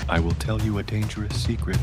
I will tell you a dangerous secret.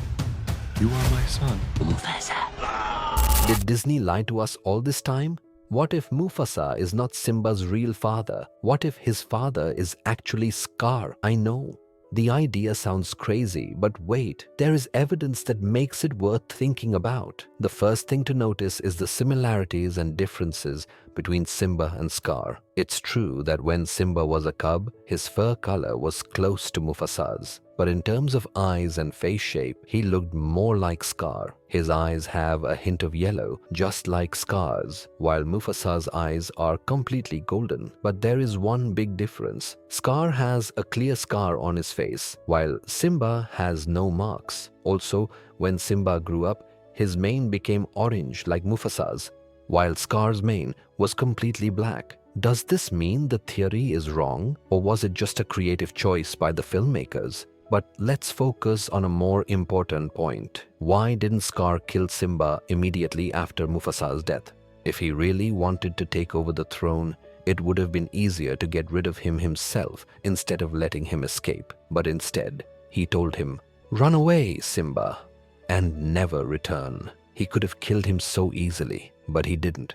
You are my son. Mufasa. Did Disney lie to us all this time? What if Mufasa is not Simba's real father? What if his father is actually Scar? I know. The idea sounds crazy, but wait, there is evidence that makes it worth thinking about. The first thing to notice is the similarities and differences between Simba and Scar. It's true that when Simba was a cub, his fur color was close to Mufasa's. But in terms of eyes and face shape, he looked more like Scar. His eyes have a hint of yellow, just like Scar's, while Mufasa's eyes are completely golden. But there is one big difference. Scar has a clear scar on his face, while Simba has no marks. Also, when Simba grew up, his mane became orange like Mufasa's, while Scar's mane was completely black. Does this mean the theory is wrong, or was it just a creative choice by the filmmakers? But let's focus on a more important point. Why didn't Scar kill Simba immediately after Mufasa's death? If he really wanted to take over the throne, it would have been easier to get rid of him himself instead of letting him escape. But instead, he told him, "Run away, Simba, and never return." He could have killed him so easily, but he didn't,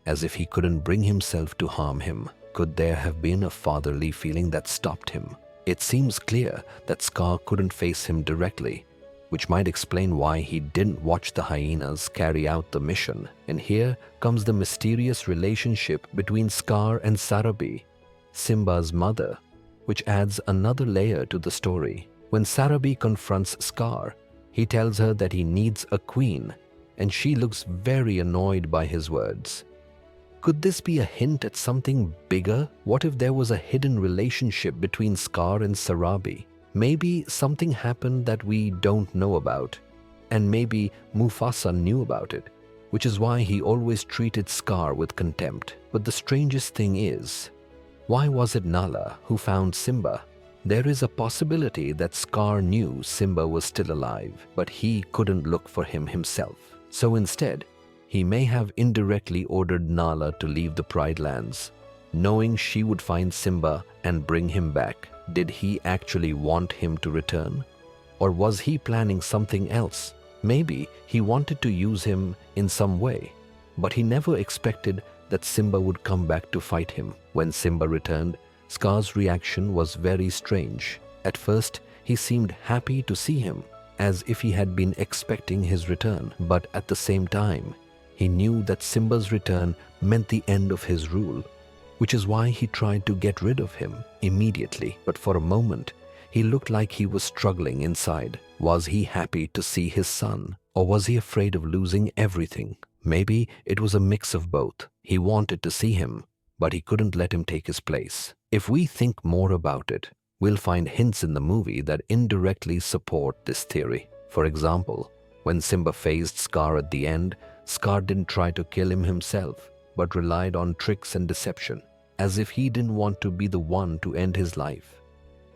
as if he couldn't bring himself to harm him. Could there have been a fatherly feeling that stopped him? It seems clear that Scar couldn't face him directly, which might explain why he didn't watch the hyenas carry out the mission. And here comes the mysterious relationship between Scar and Sarabi, Simba's mother, which adds another layer to the story. When Sarabi confronts Scar, he tells her that he needs a queen, and she looks very annoyed by his words. Could this be a hint at something bigger? What if there was a hidden relationship between Scar and Sarabi? Maybe something happened that we don't know about, and maybe Mufasa knew about it, which is why he always treated Scar with contempt. But the strangest thing is, why was it Nala who found Simba? There is a possibility that Scar knew Simba was still alive, but he couldn't look for him himself. So instead, he may have indirectly ordered Nala to leave the Pride Lands, knowing she would find Simba and bring him back. Did he actually want him to return? Or was he planning something else? Maybe he wanted to use him in some way, but he never expected that Simba would come back to fight him. When Simba returned, Scar's reaction was very strange. At first, he seemed happy to see him, as if he had been expecting his return. But at the same time, he knew that Simba's return meant the end of his rule, which is why he tried to get rid of him immediately. But for a moment, he looked like he was struggling inside. Was he happy to see his son, or was he afraid of losing everything? Maybe it was a mix of both. He wanted to see him, but he couldn't let him take his place. If we think more about it, we'll find hints in the movie that indirectly support this theory. For example, when Simba faced Scar at the end, Scar didn't try to kill him himself, but relied on tricks and deception, as if he didn't want to be the one to end his life.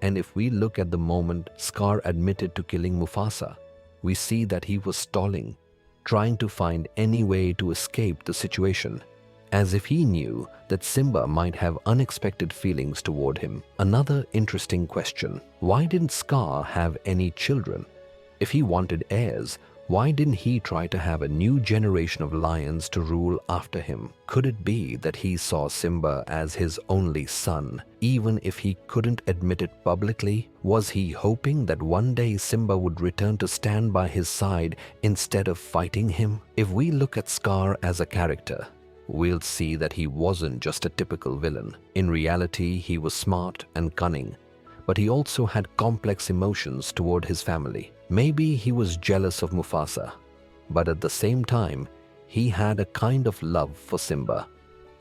And if we look at the moment Scar admitted to killing Mufasa, we see that he was stalling, trying to find any way to escape the situation, as if he knew that Simba might have unexpected feelings toward him. Another interesting question: why didn't Scar have any children? If he wanted heirs, why didn't he try to have a new generation of lions to rule after him? Could it be that he saw Simba as his only son, even if he couldn't admit it publicly? Was he hoping that one day Simba would return to stand by his side instead of fighting him? If we look at Scar as a character, we'll see that he wasn't just a typical villain. In reality, he was smart and cunning, but he also had complex emotions toward his family. Maybe he was jealous of Mufasa, but at the same time, he had a kind of love for Simba,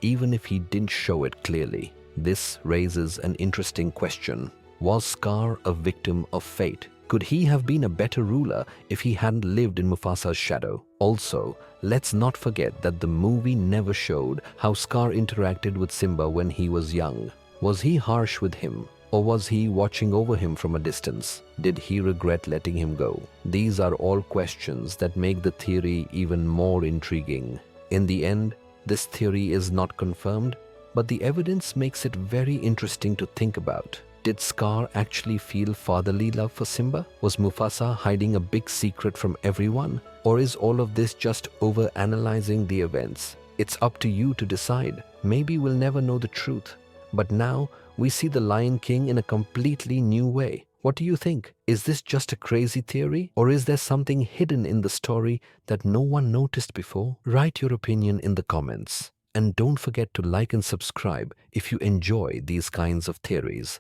even if he didn't show it clearly. This raises an interesting question. Was Scar a victim of fate? Could he have been a better ruler if he hadn't lived in Mufasa's shadow? Also, let's not forget that the movie never showed how Scar interacted with Simba when he was young. Was he harsh with him? Or was he watching over him from a distance? Did he regret letting him go? These are all questions that make the theory even more intriguing. In the end, this theory is not confirmed, but the evidence makes it very interesting to think about. Did Scar actually feel fatherly love for Simba? Was Mufasa hiding a big secret from everyone? Or is all of this just over-analyzing the events? It's up to you to decide. Maybe we'll never know the truth. But now we see the Lion King in a completely new way. What do you think? Is this just a crazy theory? Or is there something hidden in the story that no one noticed before? Write your opinion in the comments. And don't forget to like and subscribe if you enjoy these kinds of theories.